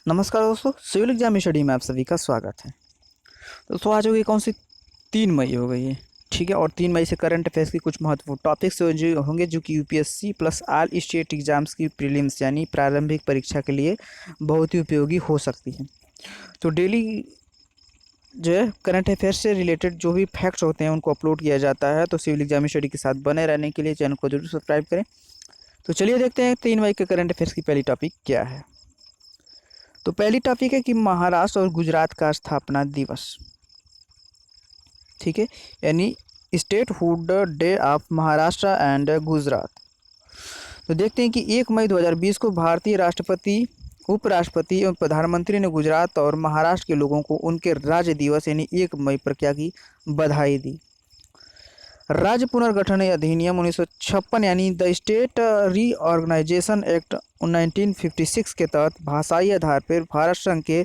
नमस्कार दोस्तों, civil exam study में आप सभी का स्वागत है। दोस्तों आज होगी कौन सी 3 मई हो गई है। ठीक है, और 3 मई से करंट अफेयर्स की कुछ महत्वपूर्ण टॉपिक्स जो होंगे जो कि UPSC plus all state exams की प्रीलिम्स यानी प्रारंभिक परीक्षा के लिए बहुत ही उपयोगी हो सकती है। तो डेली जो है करंट अफेयर्स से रिलेटेड जो भी फैक्ट्स होते हैं उनको अपलोड किया जाता है। तो सिविल एग्जाम स्टडी के साथ बने रहने के लिए चैनल को जरूर सब्सक्राइब करें। तो चलिए देखते हैं 3 मई के करंट अफेयर्स की पहली टॉपिक क्या है। तो पहली टॉपिक है कि महाराष्ट्र और गुजरात का स्थापना दिवस। ठीक है, यानी statehood day of Maharashtra and Gujarat. तो देखते हैं कि 1 मई 2020 को भारतीय राष्ट्रपति, उपराष्ट्रपति एवं प्रधानमंत्री ने गुजरात और महाराष्ट्र के लोगों को उनके राज्य दिवस यानी 1 मई पर क्या की बधाई दी। राज्य पुनर्गठन अधिनियम 1956 यानी द स्टेट रीऑर्गेनाइजेशन एक्ट 1956 के तहत भाषाई आधार पर भारत संघ के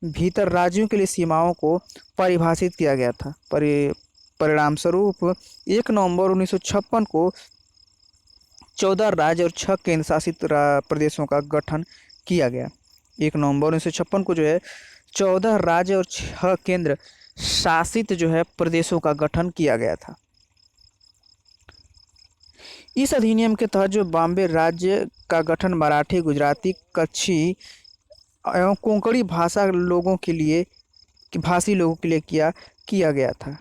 भीतर राज्यों के लिए सीमाओं को परिभाषित किया गया था। परिणाम स्वरूप 1 नवंबर 1956 को 14 राज्य और 6 केंद्र शासित प्रदेशों का गठन किया गया। 1 नवंबर 1956 को जो है 14 राज्य और 6 केंद्र शासित जो है प्रदेशों का गठन किया गया था। इस अधिनियम के तहत जो बॉम्बे राज्य का गठन मराठी, गुजराती, कच्छी एवं कोंकणी भाषी लोगों के लिए किया गया था।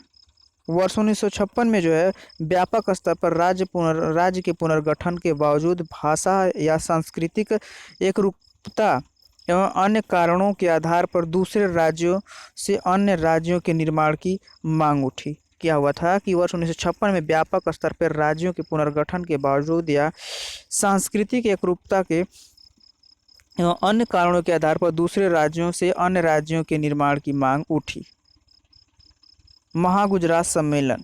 वर्ष 1956 में जो है व्यापक स्तर पर राज्य के पुनर्गठन के बावजूद भाषा या सांस्कृतिक एकरूपता एवं अन्य कारणों के आधार पर दूसरे राज्यों से अन्य राज्यों के निर्माण की मांग उठी। क्या हुआ था कि वर्ष 1956 में व्यापक स्तर पर राज्यों के पुनर्गठन के बावजूद या सांस्कृतिक एकरूपता के एवं अन्य कारणों के आधार पर दूसरे राज्यों से अन्य राज्यों के निर्माण की मांग उठी। महागुजरात सम्मेलन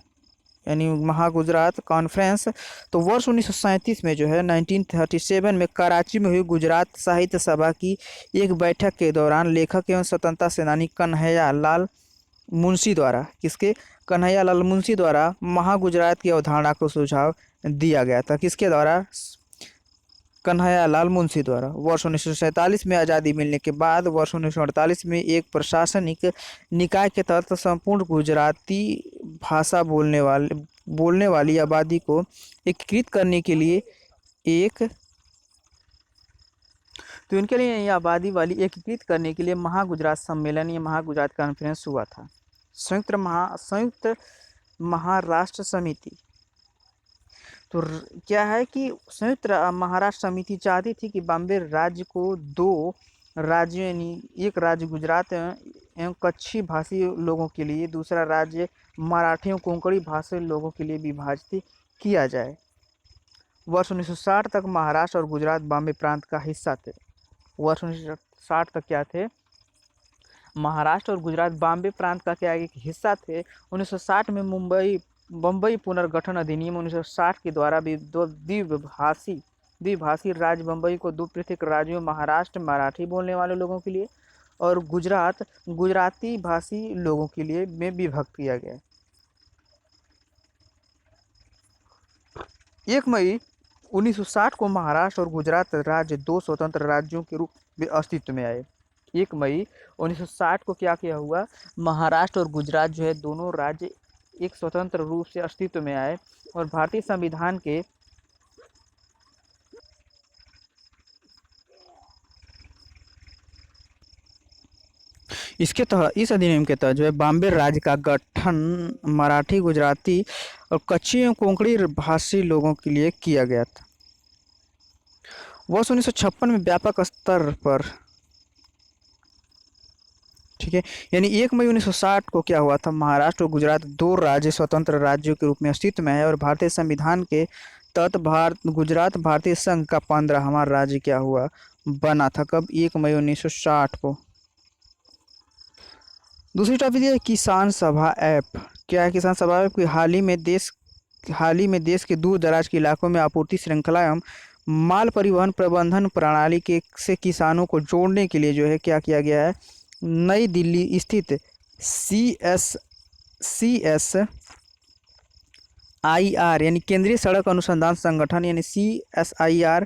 यानी महागुजरात कॉन्फ्रेंस। तो वर्ष 1937 में जो है 1937 में कराची में हुई गुजरात साहित्य सभा की एक बैठक के दौरान लेखक एवं स्वतंत्रता सेनानी कन्हैया लाल मुंशी द्वारा महागुजरात की अवधारणा को सुझाव दिया गया था। किसके द्वारा? कन्हैया लाल मुंशी द्वारा। वर्ष 1947 में आज़ादी मिलने के बाद वर्ष 1948 में एक प्रशासनिक निकाय के तहत संपूर्ण गुजराती भाषा बोलने वाली आबादी को एकीकृत करने के लिए इनके लिए ये आबादी वाली एकीकृत करने के लिए महागुजरात सम्मेलन या महागुजरात कॉन्फ्रेंस हुआ था। संयुक्त महाराष्ट्र समिति। तो क्या है कि संयुक्त महाराष्ट्र समिति चाहती थी कि बॉम्बे राज्य को 2 राज्यों यानी एक राज्य गुजरात एवं कच्छी भाषी लोगों के लिए, दूसरा राज्य मराठी एवं कोंकणी भाषी लोगों के लिए विभाजित किया जाए। वर्ष 1960 तक महाराष्ट्र और गुजरात बॉम्बे प्रांत का हिस्सा थे। वर्ष 1960 तक क्या थे? महाराष्ट्र और गुजरात बॉम्बे प्रांत का क्या एक हिस्सा थे। 1960 में बम्बई पुनर्गठन अधिनियम 1960 के द्वारा भी द्विभाषी राज्य बम्बई को 2 पृथक राज्यों महाराष्ट्र मराठी बोलने वाले लोगों के लिए और गुजरात गुजराती भाषी लोगों के लिए में विभक्त किया गया। 1 मई 1960 को महाराष्ट्र और गुजरात राज्य 2 स्वतंत्र राज्यों के रूप में अस्तित्व में आए। 1 मई 1960 को क्या हुआ? महाराष्ट्र और गुजरात जो है दोनों राज्य एक स्वतंत्र रूप से अस्तित्व में आए और भारतीय संविधान के इस अधिनियम के तहत जो है बॉम्बे राज्य का गठन मराठी, गुजराती और कच्छी एवं कोंकणी भाषी लोगों के लिए किया गया था। वर्ष 1956 में व्यापक स्तर पर, ठीक है, यानी 1 मई 1960 को क्या हुआ था? महाराष्ट्र और गुजरात 2 राज्य स्वतंत्र राज्यों के रूप में अस्तित्व में है और भारतीय संविधान के तहत गुजरात भारतीय संघ का 15वां राज्य क्या हुआ? बना था। कब? 1 मई 1960 को। दूसरी टॉपिक है किसान सभा ऐप। क्या है किसान सभा ऐप? हाल ही में देश के दूर दराज के इलाकों में आपूर्ति श्रृंखला एवं माल परिवहन प्रबंधन प्रणाली से किसानों को जोड़ने के लिए जो है क्या किया गया है? नई दिल्ली स्थित CSIR यानी केंद्रीय सड़क अनुसंधान संगठन यानी CSIR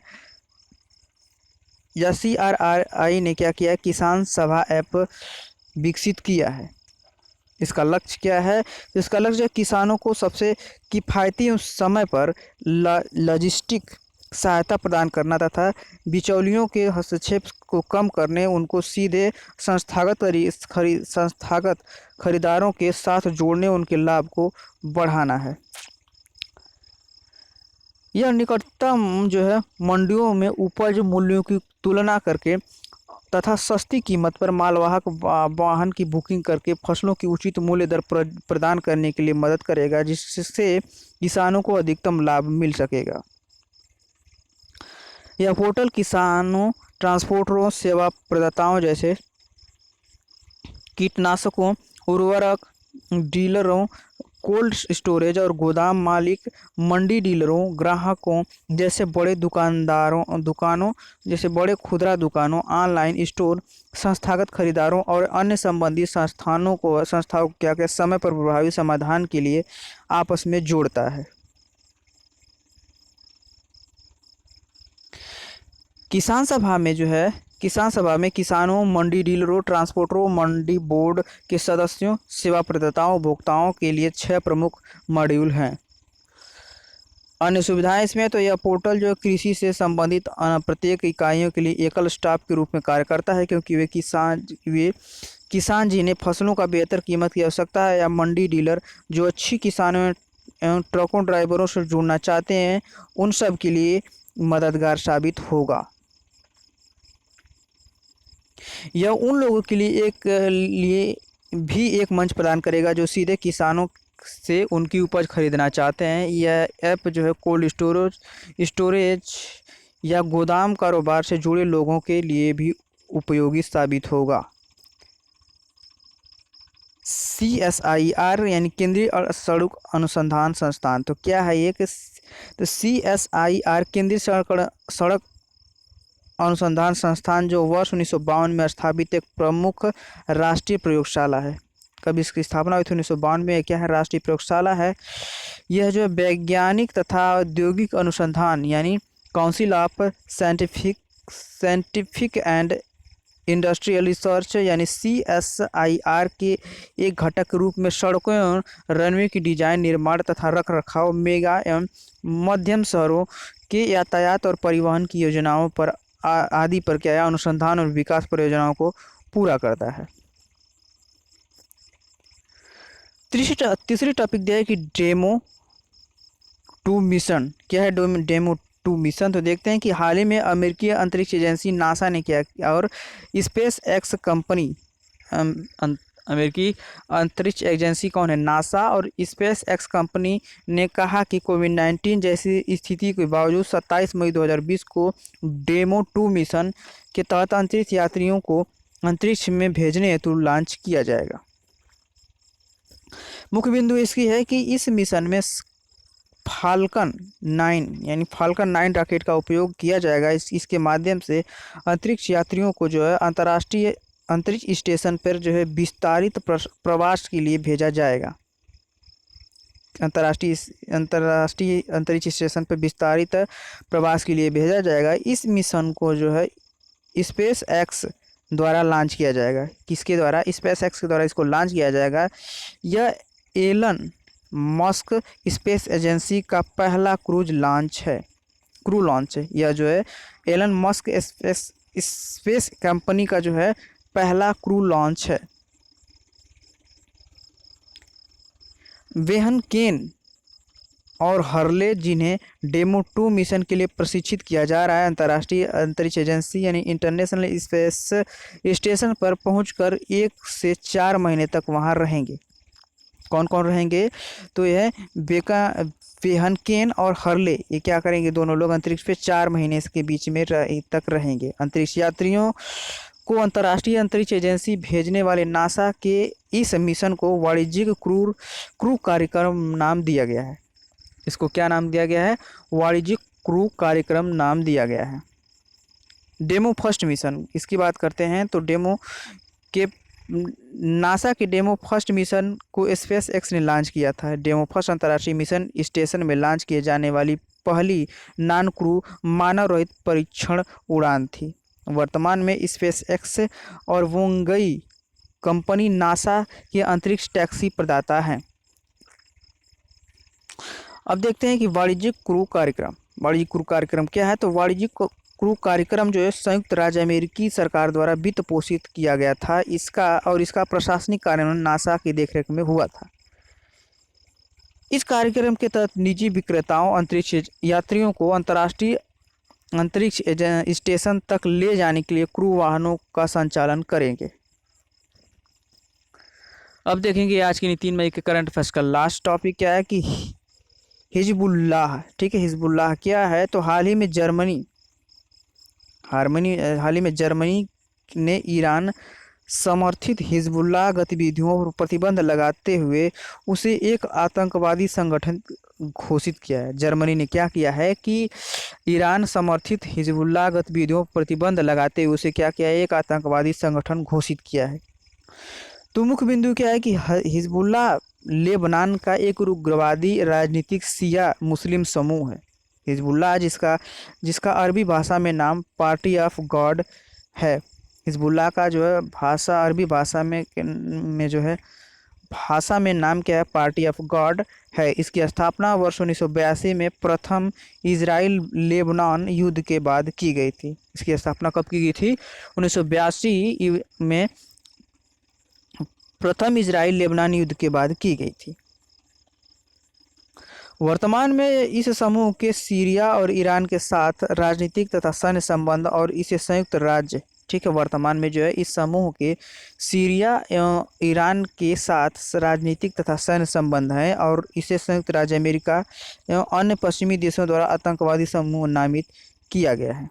या CRRI ने क्या किया है, किसान सभा ऐप विकसित किया है। इसका लक्ष्य क्या है? इसका लक्ष्य किसानों को सबसे किफ़ायती समय पर लॉजिस्टिक सहायता प्रदान करना तथा बिचौलियों के हस्तक्षेप को कम करने, उनको सीधे संस्थागत खरीदारों के साथ जोड़ने, उनके लाभ को बढ़ाना है। यह निकटतम जो है मंडियों में उपज मूल्यों की तुलना करके तथा सस्ती कीमत पर मालवाहक वाहन की बुकिंग करके फसलों की उचित मूल्य दर प्रदान करने के लिए मदद करेगा, जिससे किसानों को अधिकतम लाभ मिल सकेगा। यह पोर्टल किसानों, ट्रांसपोर्टरों, सेवा प्रदाताओं जैसे कीटनाशकों, उर्वरक डीलरों, कोल्ड स्टोरेज और गोदाम मालिक, मंडी डीलरों, ग्राहकों जैसे बड़े दुकानों जैसे बड़े खुदरा दुकानों, ऑनलाइन स्टोर, संस्थागत खरीदारों और अन्य संबंधित संस्थाओं को क्या समय पर प्रभावी समाधान के लिए आपस में जोड़ता है। किसान सभा में किसानों, मंडी डीलरों, ट्रांसपोर्टरों, मंडी बोर्ड के सदस्यों, सेवा प्रदाताओं, उपभोक्ताओं के लिए 6 प्रमुख मॉड्यूल हैं। अन्य सुविधाएं इसमें तो यह पोर्टल जो कृषि से संबंधित प्रत्येक इकाइयों के लिए एकल स्टाफ के रूप में कार्य करता है, क्योंकि वे किसान जिन्हें फसलों का बेहतर कीमत की आवश्यकता है, या मंडी डीलर जो अच्छी किसानों एवं ट्रकों ड्राइवरों से जुड़ना चाहते हैं, उन सब के लिए मददगार साबित होगा। यह उन लोगों के लिए भी एक मंच प्रदान करेगा जो सीधे किसानों से उनकी उपज खरीदना चाहते हैं। यह ऐप जो है कोल्ड स्टोरेज या गोदाम कारोबार से जुड़े लोगों के लिए भी उपयोगी साबित होगा। CSIR यानी केंद्रीय सड़क अनुसंधान संस्थान, तो क्या है ये? तो CSIR केंद्रीय सड़क अनुसंधान संस्थान जो वर्ष 1952 में स्थापित एक प्रमुख राष्ट्रीय प्रयोगशाला है। कब इसकी स्थापना हुई थी? 1952 में। क्या है? राष्ट्रीय प्रयोगशाला है। यह जो वैज्ञानिक तथा औद्योगिक अनुसंधान यानी council of scientific and industrial research यानी CSIR के एक घटक के रूप में सड़कों एवं रनवे की डिजाइन, निर्माण तथा रख रखाव, मेगा एवं मध्यम शहरों के यातायात और परिवहन की योजनाओं पर आदि पर क्या है, अनुसंधान और विकास परियोजनाओं को पूरा करता है। तीसरी टॉपिक दिया है कि डेमो टू मिशन। क्या है डेमो टू मिशन? तो देखते हैं कि हाल ही में अमेरिकी अंतरिक्ष एजेंसी नासा ने किया और स्पेस एक्स कंपनी, अमेरिकी अंतरिक्ष एजेंसी कौन है? नासा और स्पेस एक्स कंपनी ने कहा कि कोविड-19 जैसी स्थिति के बावजूद 27 मई 2020 को डेमो 2 मिशन के तहत अंतरिक्ष यात्रियों को अंतरिक्ष में भेजने हेतु लॉन्च किया जाएगा। मुख्य बिंदु इसकी है कि इस मिशन में फाल्कन 9 यानी फाल्कन 9 रॉकेट का उपयोग किया जाएगा। इसके माध्यम से अंतरिक्ष यात्रियों को जो है अंतर्राष्ट्रीय अंतरिक्ष स्टेशन पर जो है विस्तारित प्रवास के लिए भेजा जाएगा। अंतर्राष्ट्रीय अंतरिक्ष स्टेशन पर विस्तारित प्रवास के लिए भेजा जाएगा। इस मिशन को जो है स्पेस एक्स द्वारा लॉन्च किया जाएगा। किसके द्वारा? स्पेस एक्स के द्वारा इसको लॉन्च किया जाएगा। यह एलन मस्क स्पेस एजेंसी का पहला क्रू लॉन्च है। यह जो है एलन मस्क स्पेस कंपनी का जो है पहला क्रू लॉन्च है। वेहन केन और हर्ले, जिन्हें डेमो 2 मिशन के लिए प्रशिक्षित किया जा रहा है, अंतर्राष्ट्रीय अंतरिक्ष एजेंसी यानी इंटरनेशनल स्पेस स्टेशन पर पहुंचकर 1 से 4 महीने तक वहां रहेंगे। कौन कौन रहेंगे? तो यह वेहन केन और हर्ले, ये क्या करेंगे? दोनों लोग अंतरिक्ष पे 4 महीने के बीच में तक रहेंगे। अंतरिक्ष यात्रियों को अंतर्राष्ट्रीय अंतरिक्ष एजेंसी भेजने वाले नासा के इस मिशन को वाणिज्यिक क्रू कार्यक्रम नाम दिया गया है। इसको क्या नाम दिया गया है? वाणिज्यिक क्रू कार्यक्रम नाम दिया गया है। डेमो फर्स्ट मिशन, इसकी बात करते हैं तो नासा के डेमो फर्स्ट मिशन को स्पेस एक्स ने लॉन्च किया था। डेमो फर्स्ट अंतर्राष्ट्रीय मिशन स्टेशन में लॉन्च किए जाने वाली पहली नॉन क्रू मानव रहित परीक्षण उड़ान थी। वर्तमान में स्पेस एक्स और वोंगई कंपनी नासा के अंतरिक्ष टैक्सी प्रदाता हैं। अब देखते हैं कि वाणिज्यिक क्रू कार्यक्रम। वाणिज्यिक क्रू कार्यक्रम क्या है? तो वाणिज्यिक क्रू कार्यक्रम जो है संयुक्त राज्य अमेरिकी सरकार द्वारा वित्त पोषित किया गया था। इसका प्रशासनिक कार्यान्वयन नासा की देखरेख में हुआ था। इस कार्यक्रम के तहत निजी विक्रेताओं अंतरिक्ष यात्रियों को अंतर्राष्ट्रीय अंतरिक्ष स्टेशन तक ले जाने के लिए क्रू वाहनों का संचालन करेंगे। अब देखेंगे आज की 3 मई के करंट अफेयर्स का लास्ट टॉपिक क्या है कि हिजबुल्लाह। ठीक है, हिजबुल्लाह क्या है? तो हाल ही में जर्मनी ने ईरान समर्थित हिजबुल्लाह गतिविधियों पर प्रतिबंध लगाते हुए उसे एक आतंकवादी संगठन घोषित किया है। जर्मनी ने क्या किया है कि ईरान समर्थित हिजबुल्लाह गतिविधियों पर प्रतिबंध लगाते हुए उसे क्या किया है? एक आतंकवादी संगठन घोषित किया है। तो मुख्य बिंदु क्या है कि हिजबुल्लाह लेबनान का एक उग्रवादी राजनीतिक शिया मुस्लिम समूह है। हिजबुल्लाह जिसका अरबी भाषा में नाम पार्टी ऑफ गॉड है। हिजबुल्लाह का जो है भाषा अरबी भाषा में जो है भाषा में नाम क्या है? पार्टी ऑफ गॉड है। इसकी स्थापना वर्ष 1982 में प्रथम इजराइल लेबनान युद्ध के बाद की गई थी। इसकी स्थापना कब की गई थी? 1982 में प्रथम इजराइल लेबनान युद्ध के बाद की गई थी। वर्तमान में इस समूह के सीरिया और ईरान के साथ राजनीतिक तथा सैन्य संबंध और इसे संयुक्त राज्य, ठीक है, वर्तमान में जो है इस समूह के सीरिया एवं ईरान के साथ राजनीतिक तथा सैन्य संबंध हैं और इसे संयुक्त राज्य अमेरिका एवं अन्य पश्चिमी देशों द्वारा आतंकवादी समूह नामित किया गया है।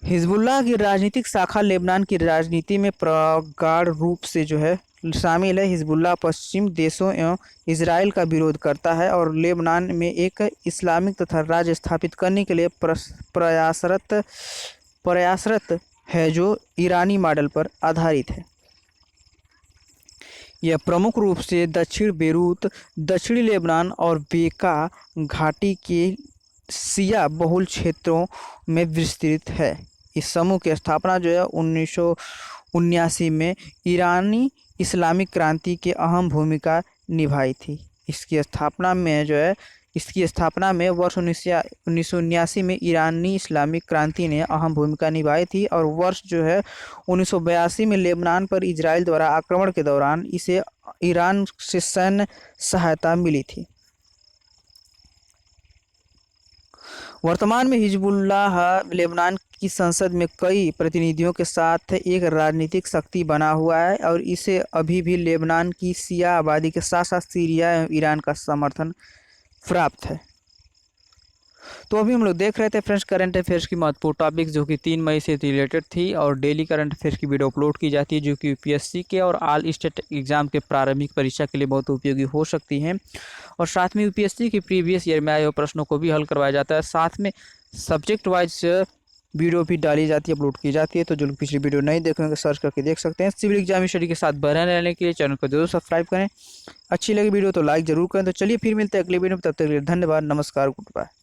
हिजबुल्लाह की राजनीतिक शाखा लेबनान की राजनीति में प्रगाढ़ रूप से जो है शामिल है। हिजबुल्लाह पश्चिम देशों एवं इजराइल का विरोध करता है और लेबनान में एक इस्लामिक तथा राज्य स्थापित करने के लिए प्रयासरत है जो ईरानी मॉडल पर आधारित है। यह प्रमुख रूप से दक्षिण बेरूत, दक्षिणी लेबनान और बेका घाटी के शिया बहुल क्षेत्रों में विस्तृत है। इस समूह की स्थापना जो है 1979 में ईरानी इस्लामिक क्रांति की अहम भूमिका निभाई थी। इसकी स्थापना में वर्ष 1979 में ईरानी इस्लामिक क्रांति ने अहम भूमिका निभाई थी और वर्ष जो है 1982 में लेबनान पर इजराइल द्वारा आक्रमण के दौरान इसे ईरान से सैन्य सहायता मिली थी। वर्तमान में हिजबुल्लाह लेबनान की संसद में कई प्रतिनिधियों के साथ एक राजनीतिक शक्ति बना हुआ है और इसे अभी भी लेबनान की शिया आबादी के साथ साथ सीरिया एवं ईरान का समर्थन प्राप्त है। तो अभी हम लोग देख रहे थे फ्रेंड्स करंट अफेयर्स की महत्वपूर्ण टॉपिक्स जो कि 3 मई से रिलेटेड थी और डेली करंट अफेयर्स की वीडियो अपलोड की जाती है जो कि यूपीएससी के और ऑल स्टेट एग्जाम के प्रारंभिक परीक्षा के लिए बहुत उपयोगी हो सकती हैं। और साथ में यूपीएससी के प्रीवियस ईयर में आए हुए प्रश्नों को भी हल करवाया जाता है। साथ में सब्जेक्ट वाइज वीडियो भी डाली जाती है, अपलोड की जाती है। तो जो लोग पिछली वीडियो नहीं देख होंगे सर्च करके देख सकते हैं। सिविल एग्जाम स्टडी के साथ बने रहने के लिए चैनल को जरूर सब्सक्राइब करें। अच्छी लगी वीडियो तो लाइक जरूर करें। तो चलिए फिर मिलते हैं अगले वीडियो में, तब तक के लिए धन्यवाद, नमस्कार, गुड बाय।